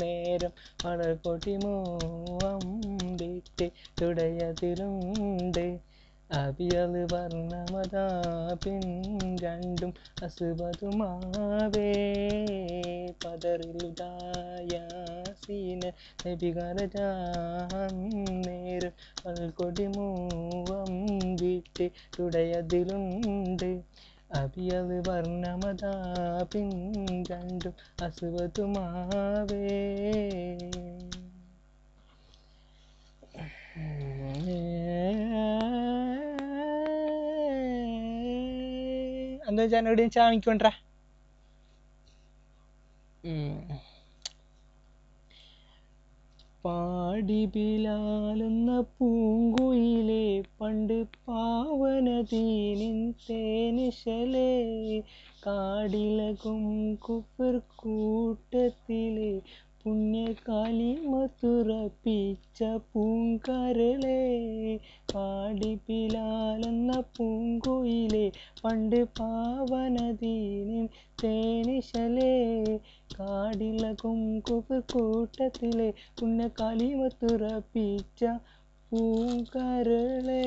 നേരം വളർകൊടി മൂവമ്പിട്ട് തുടയതിലുണ്ട് അബിയല് വർണ്ണമതാ രണ്ടും അസുവതുമാവേ പതറിലുദായാസീന നേരം വളർകൊടി മൂവമ്പിട്ട് തുടയതിലുണ്ട് അബിയല് വർണ്ണമതാ രണ്ടും അസുവതുമാവേ. എന്താ വെച്ചാൽ എവിടെയും ചാമിക്കൊണ്ട പാടി ബിലാലെന്ന പൂങ്കുയിലെ പണ്ട് പാവനദീനിൻ തേനിശലേ കാടിലകും കുഫർ കൂട്ടത്തിലെ പുണ്യകാലിമത്തുറപ്പിച്ച പൂങ്കരളേ പാടി ബിലാലെന്ന പൂങ്കുയിലെ പണ്ട് പാവനദീനിൻ തേനിശലേ കാടിലകും കുഫർ കൂട്ടത്തിലെ പുണ്യകാലിമത്തുറപ്പിച്ച പൂങ്കരളേ.